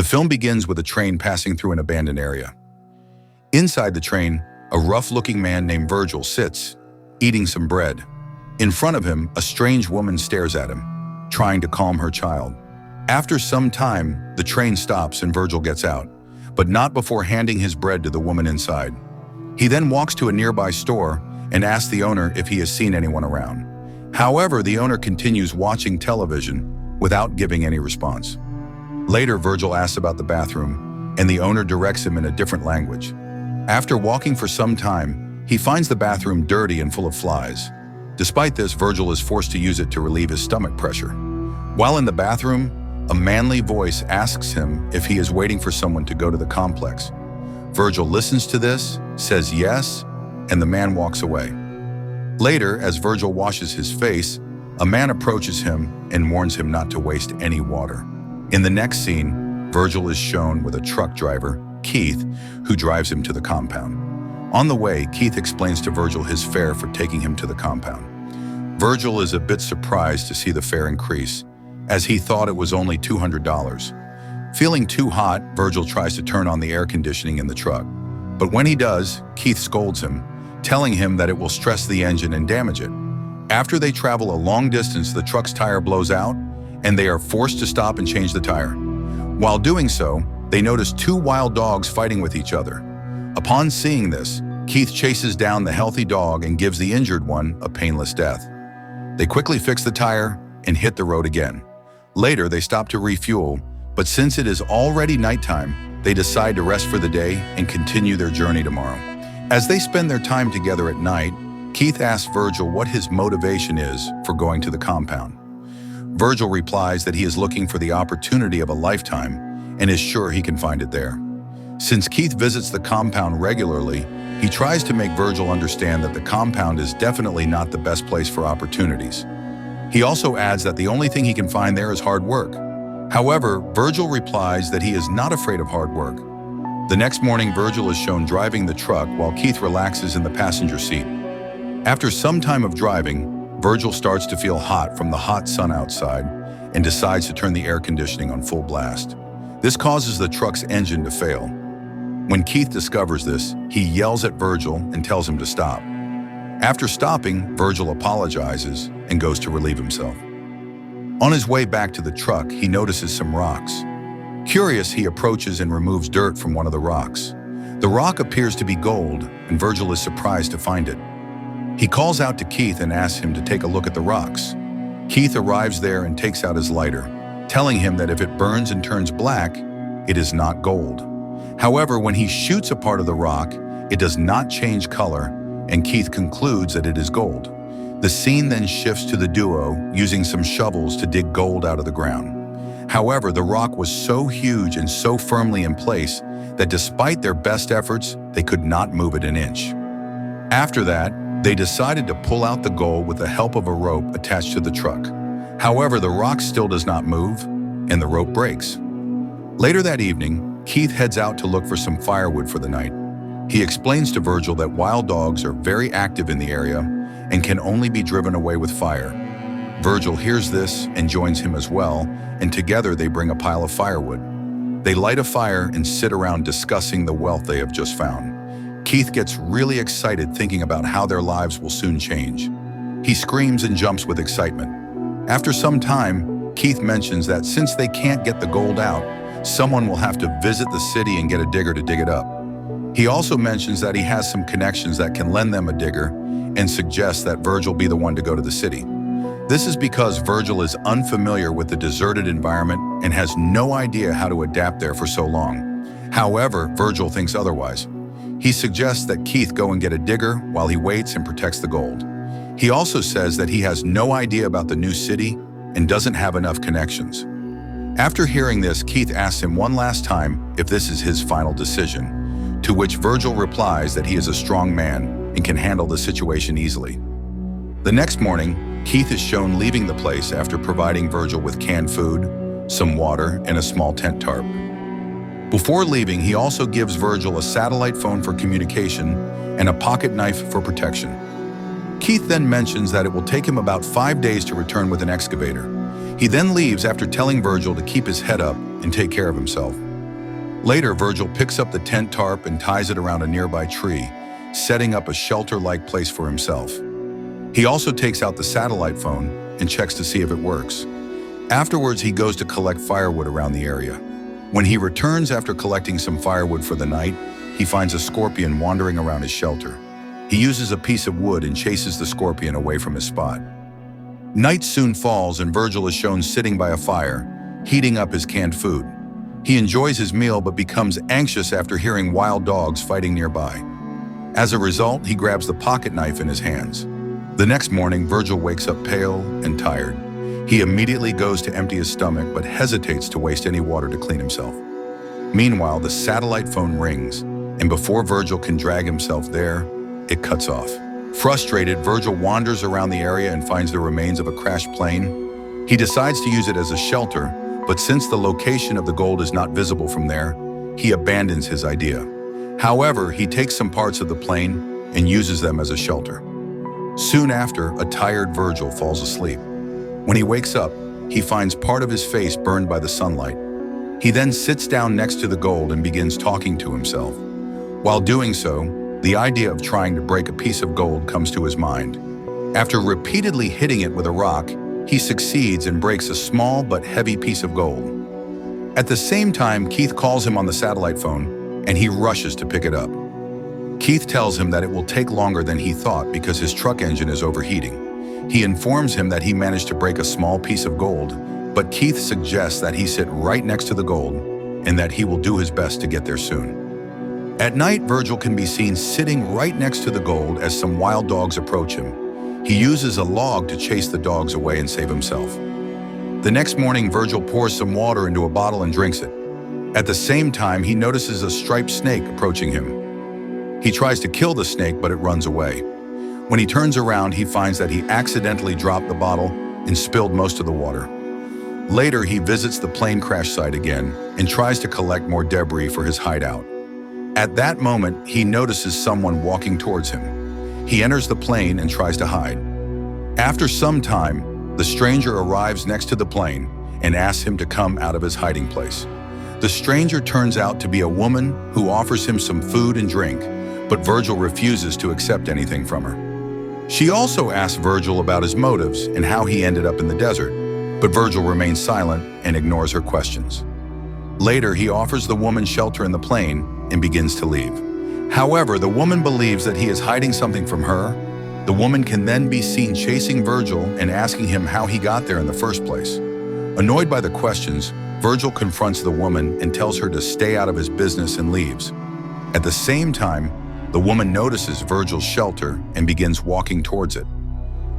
The film begins with a train passing through an abandoned area. Inside the train, a rough-looking man named Virgil sits, eating some bread. In front of him, a strange woman stares at him, trying to calm her child. After some time, the train stops and Virgil gets out, but not before handing his bread to the woman inside. He then walks to a nearby store and asks the owner if he has seen anyone around. However, the owner continues watching television without giving any response. Later, Virgil asks about the bathroom, and the owner directs him in a different language. After walking for some time, he finds the bathroom dirty and full of flies. Despite this, Virgil is forced to use it to relieve his stomach pressure. While in the bathroom, a manly voice asks him if he is waiting for someone to go to the complex. Virgil listens to this, says yes, and the man walks away. Later, as Virgil washes his face, a man approaches him and warns him not to waste any water. In the next scene, Virgil is shown with a truck driver, Keith, who drives him to the compound. On the way, Keith explains to Virgil his fare for taking him to the compound. Virgil is a bit surprised to see the fare increase, as he thought it was only $200. Feeling too hot, Virgil tries to turn on the air conditioning in the truck. But when he does, Keith scolds him, telling him that it will stress the engine and damage it. After they travel a long distance, the truck's tire blows out, and they are forced to stop and change the tire. While doing so, they notice two wild dogs fighting with each other. Upon seeing this, Keith chases down the healthy dog and gives the injured one a painless death. They quickly fix the tire and hit the road again. Later, they stop to refuel, but since it is already nighttime, they decide to rest for the day and continue their journey tomorrow. As they spend their time together at night, Keith asks Virgil what his motivation is for going to the compound. Virgil replies that he is looking for the opportunity of a lifetime and is sure he can find it there. Since Keith visits the compound regularly, he tries to make Virgil understand that the compound is definitely not the best place for opportunities. He also adds that the only thing he can find there is hard work. However, Virgil replies that he is not afraid of hard work. The next morning, Virgil is shown driving the truck while Keith relaxes in the passenger seat. After some time of driving, Virgil starts to feel hot from the hot sun outside and decides to turn the air conditioning on full blast. This causes the truck's engine to fail. When Keith discovers this, he yells at Virgil and tells him to stop. After stopping, Virgil apologizes and goes to relieve himself. On his way back to the truck, he notices some rocks. Curious, he approaches and removes dirt from one of the rocks. The rock appears to be gold, and Virgil is surprised to find it. He calls out to Keith and asks him to take a look at the rocks. Keith arrives there and takes out his lighter, telling him that if it burns and turns black, it is not gold. However, when he shoots a part of the rock, it does not change color, and Keith concludes that it is gold. The scene then shifts to the duo using some shovels to dig gold out of the ground. However, the rock was so huge and so firmly in place that despite their best efforts, they could not move it an inch. After that, they decided to pull out the gold with the help of a rope attached to the truck. However, the rock still does not move, and the rope breaks. Later that evening, Keith heads out to look for some firewood for the night. He explains to Virgil that wild dogs are very active in the area and can only be driven away with fire. Virgil hears this and joins him as well, and together they bring a pile of firewood. They light a fire and sit around discussing the wealth they have just found. Keith gets really excited thinking about how their lives will soon change. He screams and jumps with excitement. After some time, Keith mentions that since they can't get the gold out, someone will have to visit the city and get a digger to dig it up. He also mentions that he has some connections that can lend them a digger and suggests that Virgil be the one to go to the city. This is because Virgil is unfamiliar with the deserted environment and has no idea how to adapt there for so long. However, Virgil thinks otherwise. He suggests that Keith go and get a digger while he waits and protects the gold. He also says that he has no idea about the new city and doesn't have enough connections. After hearing this, Keith asks him one last time if this is his final decision, to which Virgil replies that he is a strong man and can handle the situation easily. The next morning, Keith is shown leaving the place after providing Virgil with canned food, some water, and a small tent tarp. Before leaving, he also gives Virgil a satellite phone for communication and a pocket knife for protection. Keith then mentions that it will take him about 5 days to return with an excavator. He then leaves after telling Virgil to keep his head up and take care of himself. Later, Virgil picks up the tent tarp and ties it around a nearby tree, setting up a shelter-like place for himself. He also takes out the satellite phone and checks to see if it works. Afterwards, he goes to collect firewood around the area. When he returns after collecting some firewood for the night, he finds a scorpion wandering around his shelter. He uses a piece of wood and chases the scorpion away from his spot. Night soon falls and Virgil is shown sitting by a fire, heating up his canned food. He enjoys his meal but becomes anxious after hearing wild dogs fighting nearby. As a result, he grabs the pocket knife in his hands. The next morning, Virgil wakes up pale and tired. He immediately goes to empty his stomach but hesitates to waste any water to clean himself. Meanwhile, the satellite phone rings, and before Virgil can drag himself there, it cuts off. Frustrated, Virgil wanders around the area and finds the remains of a crashed plane. He decides to use it as a shelter, but since the location of the gold is not visible from there, he abandons his idea. However, he takes some parts of the plane and uses them as a shelter. Soon after, a tired Virgil falls asleep. When he wakes up, he finds part of his face burned by the sunlight. He then sits down next to the gold and begins talking to himself. While doing so, the idea of trying to break a piece of gold comes to his mind. After repeatedly hitting it with a rock, he succeeds and breaks a small but heavy piece of gold. At the same time, Keith calls him on the satellite phone, and he rushes to pick it up. Keith tells him that it will take longer than he thought because his truck engine is overheating. He informs him that he managed to break a small piece of gold, but Keith suggests that he sit right next to the gold and that he will do his best to get there soon. At night, Virgil can be seen sitting right next to the gold as some wild dogs approach him. He uses a log to chase the dogs away and save himself. The next morning, Virgil pours some water into a bottle and drinks it. At the same time, he notices a striped snake approaching him. He tries to kill the snake, but it runs away. When he turns around, he finds that he accidentally dropped the bottle and spilled most of the water. Later, he visits the plane crash site again and tries to collect more debris for his hideout. At that moment, he notices someone walking towards him. He enters the plane and tries to hide. After some time, the stranger arrives next to the plane and asks him to come out of his hiding place. The stranger turns out to be a woman who offers him some food and drink, but Virgil refuses to accept anything from her. She also asks Virgil about his motives and how he ended up in the desert, but Virgil remains silent and ignores her questions. Later, he offers the woman shelter in the plane and begins to leave. However, the woman believes that he is hiding something from her. The woman can then be seen chasing Virgil and asking him how he got there in the first place. Annoyed by the questions, Virgil confronts the woman and tells her to stay out of his business and leaves. At the same time, the woman notices Virgil's shelter and begins walking towards it.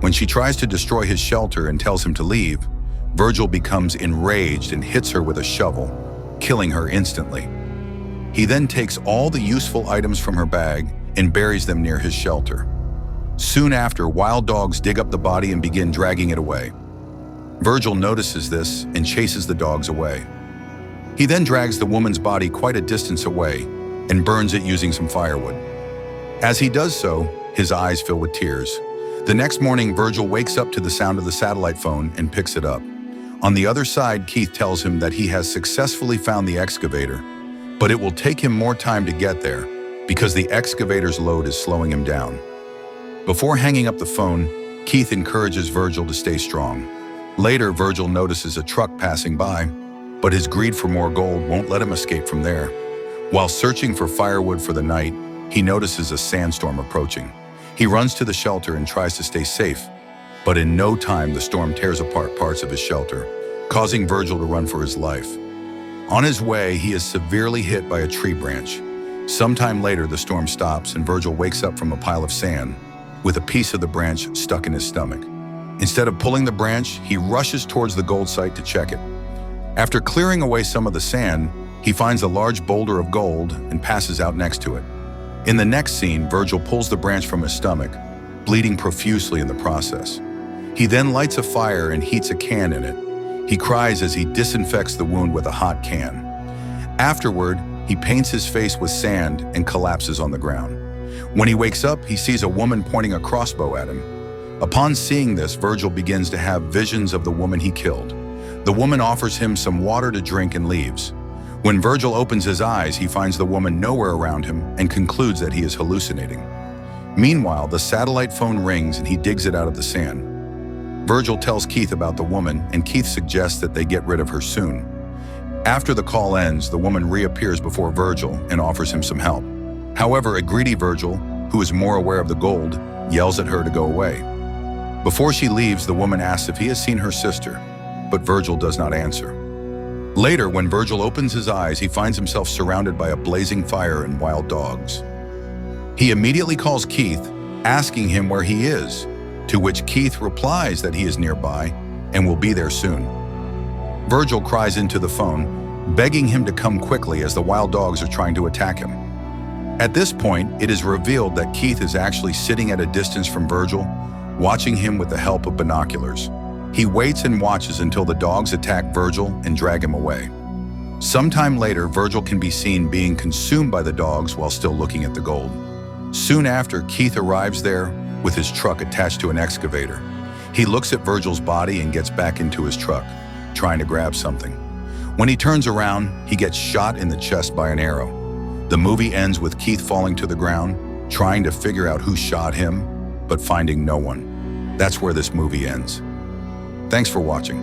When she tries to destroy his shelter and tells him to leave, Virgil becomes enraged and hits her with a shovel, killing her instantly. He then takes all the useful items from her bag and buries them near his shelter. Soon after, wild dogs dig up the body and begin dragging it away. Virgil notices this and chases the dogs away. He then drags the woman's body quite a distance away and burns it using some firewood. As he does so, his eyes fill with tears. The next morning, Virgil wakes up to the sound of the satellite phone and picks it up. On the other side, Keith tells him that he has successfully found the excavator, but it will take him more time to get there because the excavator's load is slowing him down. Before hanging up the phone, Keith encourages Virgil to stay strong. Later, Virgil notices a truck passing by, but his greed for more gold won't let him escape from there. While searching for firewood for the night, he notices a sandstorm approaching. He runs to the shelter and tries to stay safe, but in no time the storm tears apart parts of his shelter, causing Virgil to run for his life. On his way, he is severely hit by a tree branch. Sometime later, the storm stops and Virgil wakes up from a pile of sand with a piece of the branch stuck in his stomach. Instead of pulling the branch, he rushes towards the gold site to check it. After clearing away some of the sand, he finds a large boulder of gold and passes out next to it. In the next scene, Virgil pulls the branch from his stomach, bleeding profusely in the process. He then lights a fire and heats a can in it. He cries as he disinfects the wound with a hot can. Afterward, he paints his face with sand and collapses on the ground. When he wakes up, he sees a woman pointing a crossbow at him. Upon seeing this, Virgil begins to have visions of the woman he killed. The woman offers him some water to drink and leaves. When Virgil opens his eyes, he finds the woman nowhere around him and concludes that he is hallucinating. Meanwhile, the satellite phone rings and he digs it out of the sand. Virgil tells Keith about the woman, and Keith suggests that they get rid of her soon. After the call ends, the woman reappears before Virgil and offers him some help. However, a greedy Virgil, who is more aware of the gold, yells at her to go away. Before she leaves, the woman asks if he has seen her sister, but Virgil does not answer. Later, when Virgil opens his eyes, he finds himself surrounded by a blazing fire and wild dogs. He immediately calls Keith, asking him where he is, to which Keith replies that he is nearby and will be there soon. Virgil cries into the phone, begging him to come quickly as the wild dogs are trying to attack him. At this point, it is revealed that Keith is actually sitting at a distance from Virgil, watching him with the help of binoculars. He waits and watches until the dogs attack Virgil and drag him away. Sometime later, Virgil can be seen being consumed by the dogs while still looking at the gold. Soon after, Keith arrives there with his truck attached to an excavator. He looks at Virgil's body and gets back into his truck, trying to grab something. When he turns around, he gets shot in the chest by an arrow. The movie ends with Keith falling to the ground, trying to figure out who shot him, but finding no one. That's where this movie ends. Thanks for watching.